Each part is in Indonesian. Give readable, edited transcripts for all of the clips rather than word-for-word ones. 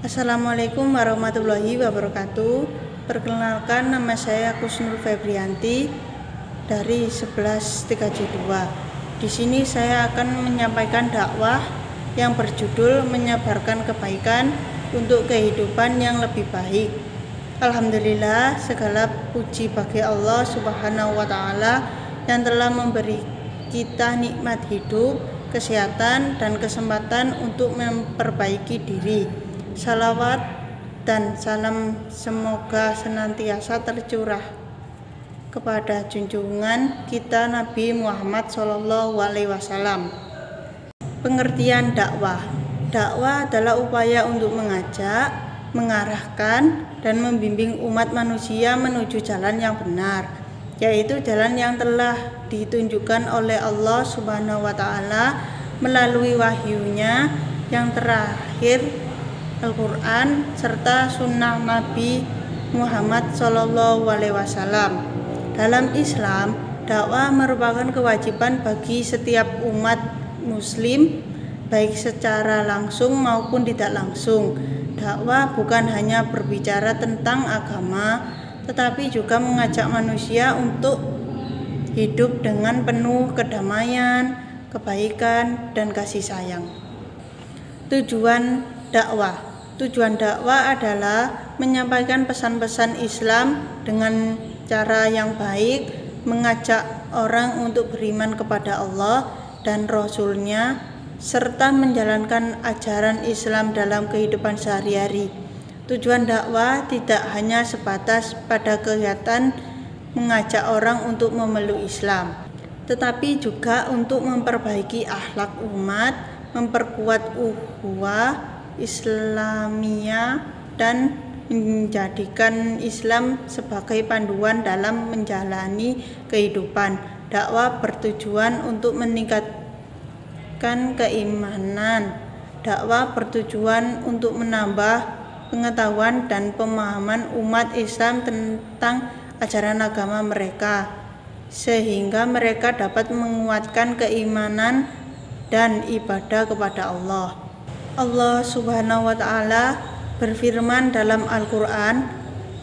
Assalamualaikum warahmatullahi wabarakatuh. Perkenalkan, nama saya Kusnul Febrianti dari 11 3J2. Di sini saya akan menyampaikan dakwah yang berjudul menyebarkan kebaikan untuk kehidupan yang lebih baik. Alhamdulillah, segala puji bagi Allah Subhanahu wa Ta'ala yang telah memberi kita nikmat hidup, kesehatan, dan kesempatan untuk memperbaiki diri. Salawat dan salam semoga senantiasa tercurah kepada junjungan kita Nabi Muhammad SAW. Pengertian dakwah. Dakwah adalah upaya untuk mengajak, mengarahkan, dan membimbing umat manusia menuju jalan yang benar, yaitu jalan yang telah ditunjukkan oleh Allah Subhanahu wa Ta'ala melalui wahyunya yang terakhir, Al-Quran, serta sunnah Nabi Muhammad SAW. Dalam Islam, dakwah merupakan kewajiban bagi setiap umat muslim, baik secara langsung maupun tidak langsung. Dakwah bukan hanya berbicara tentang agama, tetapi juga mengajak manusia untuk hidup dengan penuh kedamaian, kebaikan, dan kasih sayang. Tujuan dakwah. Tujuan dakwah adalah menyampaikan pesan-pesan Islam dengan cara yang baik, mengajak orang untuk beriman kepada Allah dan Rasul-Nya, serta menjalankan ajaran Islam dalam kehidupan sehari-hari. Tujuan dakwah tidak hanya sebatas pada kegiatan mengajak orang untuk memeluk Islam, tetapi juga untuk memperbaiki akhlak umat, memperkuat ukhuwah Islamiyah, dan menjadikan Islam sebagai panduan dalam menjalani kehidupan. Dakwah bertujuan untuk meningkatkan keimanan. Dakwah bertujuan untuk menambah pengetahuan dan pemahaman umat Islam tentang ajaran agama mereka, sehingga mereka dapat menguatkan keimanan dan ibadah kepada Allah. Allah Subhanahu wa Ta'ala berfirman dalam Al-Quran,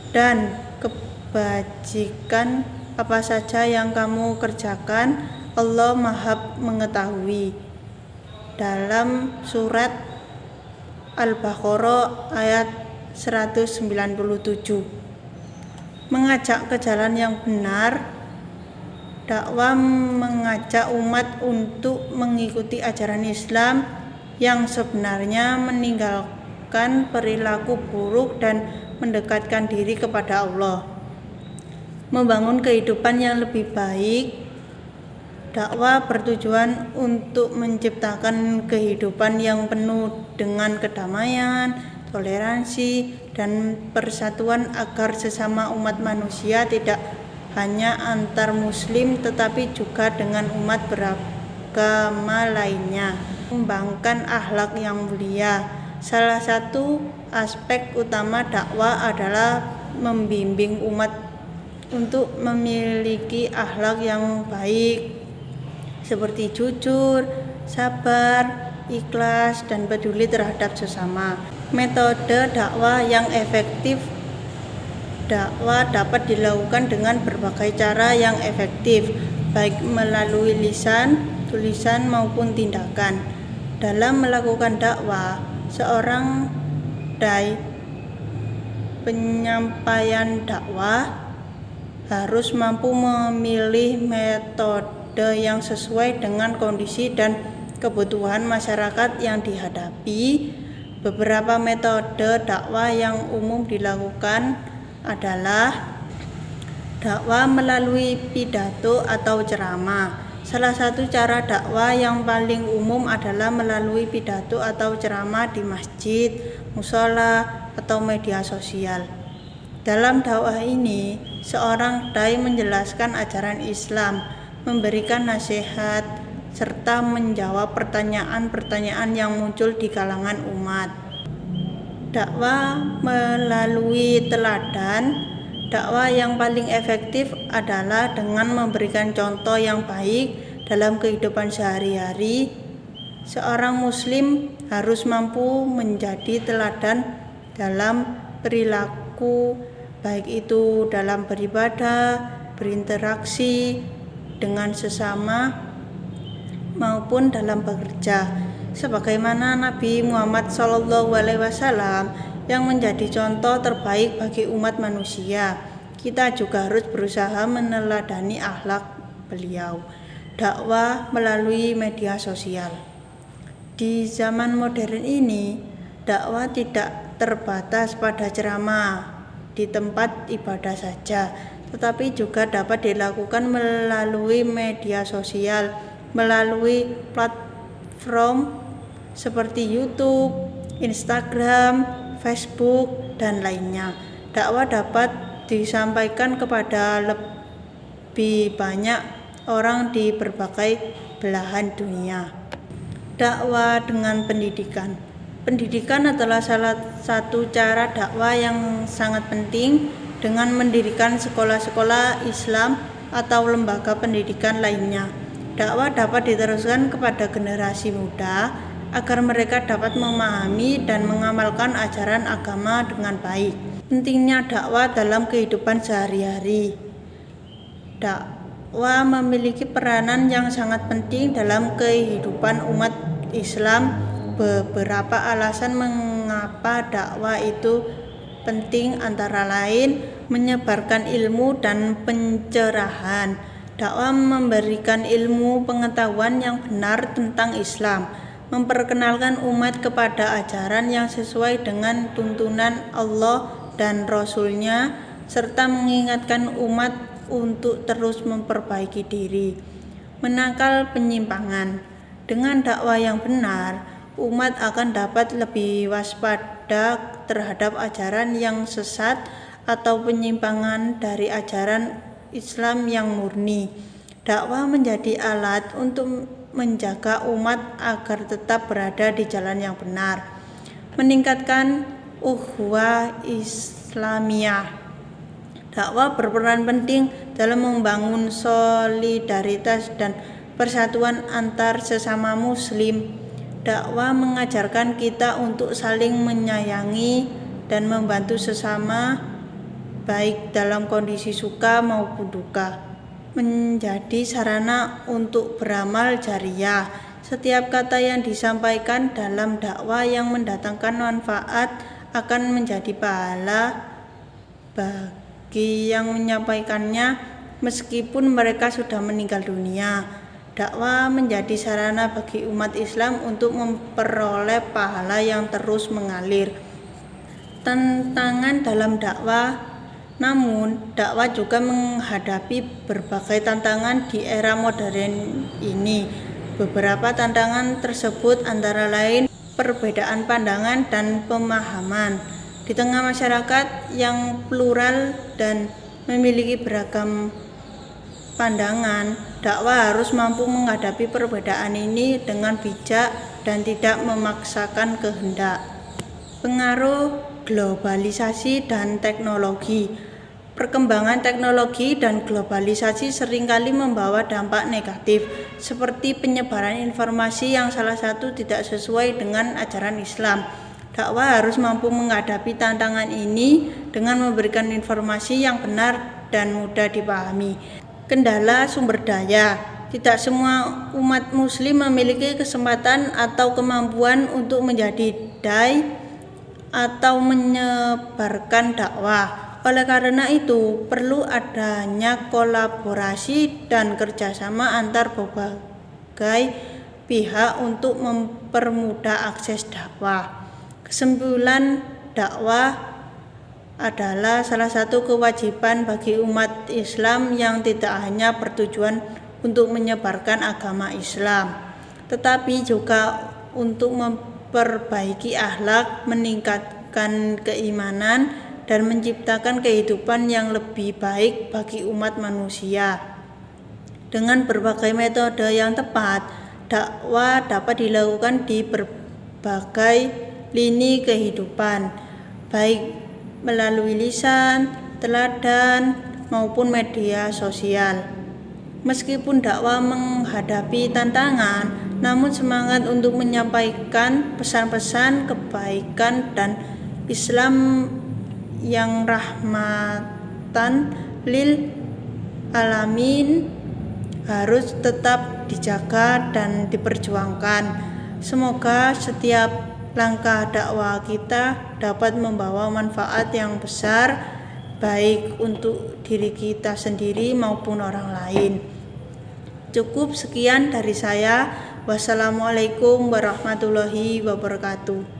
"Dan kebajikan apa saja yang kamu kerjakan, Allah Maha mengetahui." Dalam surat Al-Baqarah ayat 197. Mengajak ke jalan yang benar. Dakwah mengajak umat untuk mengikuti ajaran Islam yang sebenarnya, meninggalkan perilaku buruk dan mendekatkan diri kepada Allah, membangun kehidupan yang lebih baik. Dakwah bertujuan untuk menciptakan kehidupan yang penuh dengan kedamaian, toleransi, dan persatuan agar sesama umat manusia tidak hanya antar muslim tetapi juga dengan umat beragama lainnya. Mengembangkan akhlak yang mulia. Salah satu aspek utama dakwah adalah membimbing umat untuk memiliki akhlak yang baik, seperti jujur, sabar, ikhlas, dan peduli terhadap sesama. Metode dakwah yang efektif. Dakwah dapat dilakukan dengan berbagai cara yang efektif, baik melalui lisan, tulisan, maupun tindakan. Dalam melakukan dakwah, seorang dai penyampaian dakwah harus mampu memilih metode yang sesuai dengan kondisi dan kebutuhan masyarakat yang dihadapi. Beberapa metode dakwah yang umum dilakukan adalah dakwah melalui pidato atau ceramah. Salah satu cara dakwah yang paling umum adalah melalui pidato atau ceramah di masjid, mushola, atau media sosial. Dalam dakwah ini, seorang dai menjelaskan ajaran Islam, memberikan nasihat, serta menjawab pertanyaan-pertanyaan yang muncul di kalangan umat. Dakwah melalui teladan. Dakwah yang paling efektif adalah dengan memberikan contoh yang baik dalam kehidupan sehari-hari. Seorang muslim harus mampu menjadi teladan dalam perilaku, baik itu dalam beribadah, berinteraksi dengan sesama, maupun dalam bekerja. Sebagaimana Nabi Muhammad SAW yang menjadi contoh terbaik bagi umat manusia, kita juga harus berusaha meneladani akhlak beliau. Dakwah melalui media sosial. Di zaman modern ini, dakwah tidak terbatas pada ceramah di tempat ibadah saja, tetapi juga dapat dilakukan melalui media sosial, melalui platform seperti YouTube, Instagram, Facebook, dan lainnya. Dakwah dapat disampaikan kepada lebih banyak orang di berbagai belahan dunia. Dakwah dengan pendidikan. Pendidikan adalah salah satu cara dakwah yang sangat penting. Dengan mendirikan sekolah-sekolah Islam atau lembaga pendidikan lainnya, dakwah dapat diteruskan kepada generasi muda agar mereka dapat memahami dan mengamalkan ajaran agama dengan baik. Pentingnya dakwah dalam kehidupan sehari-hari. Dakwah memiliki peranan yang sangat penting dalam kehidupan umat Islam. Beberapa alasan mengapa dakwah itu penting antara lain menyebarkan ilmu dan pencerahan. Dakwah memberikan ilmu pengetahuan yang benar tentang Islam, memperkenalkan umat kepada ajaran yang sesuai dengan tuntunan Allah dan Rasul-Nya, serta mengingatkan umat untuk terus memperbaiki diri, menangkal penyimpangan. Dengan dakwah yang benar, umat akan dapat lebih waspada terhadap ajaran yang sesat atau penyimpangan dari ajaran Islam yang murni. Dakwah menjadi alat untuk menjaga umat agar tetap berada di jalan yang benar, meningkatkan ukhuwah Islamiyah. Dakwah berperan penting dalam membangun solidaritas dan persatuan antar sesama muslim. Dakwah mengajarkan kita untuk saling menyayangi dan membantu sesama, baik dalam kondisi suka maupun duka. Menjadi sarana untuk beramal jariah. Setiap kata yang disampaikan dalam dakwah yang mendatangkan manfaat akan menjadi pahala bagi yang menyampaikannya meskipun mereka sudah meninggal dunia. Dakwah menjadi sarana bagi umat Islam untuk memperoleh pahala yang terus mengalir. Tantangan dalam dakwah. Namun, dakwah juga menghadapi berbagai tantangan di era modern ini. Beberapa tantangan tersebut antara lain perbedaan pandangan dan pemahaman. Di tengah masyarakat yang plural dan memiliki beragam pandangan, dakwah harus mampu menghadapi perbedaan ini dengan bijak dan tidak memaksakan kehendak. Pengaruh globalisasi dan teknologi. Perkembangan teknologi dan globalisasi seringkali membawa dampak negatif, seperti penyebaran informasi yang salah satu tidak sesuai dengan ajaran Islam. Dakwah harus mampu menghadapi tantangan ini dengan memberikan informasi yang benar dan mudah dipahami. Kendala sumber daya. Tidak semua umat muslim memiliki kesempatan atau kemampuan untuk menjadi dai atau menyebarkan dakwah. Oleh karena itu, perlu adanya kolaborasi dan kerjasama antar berbagai pihak untuk mempermudah akses dakwah. Kesimpulan, dakwah adalah salah satu kewajiban bagi umat Islam yang tidak hanya bertujuan untuk menyebarkan agama Islam, tetapi juga untuk memperbaiki akhlak, meningkatkan keimanan, dan menciptakan kehidupan yang lebih baik bagi umat manusia. Dengan berbagai metode yang tepat, dakwah dapat dilakukan di berbagai lini kehidupan, baik melalui lisan, teladan, maupun media sosial. Meskipun dakwah menghadapi tantangan, namun semangat untuk menyampaikan pesan-pesan kebaikan dan Islam yang rahmatan lil alamin harus tetap dijaga dan diperjuangkan. Semoga setiap langkah dakwah kita dapat membawa manfaat yang besar baik untuk diri kita sendiri maupun orang lain. Cukup sekian dari saya. Wassalamualaikum warahmatullahi wabarakatuh.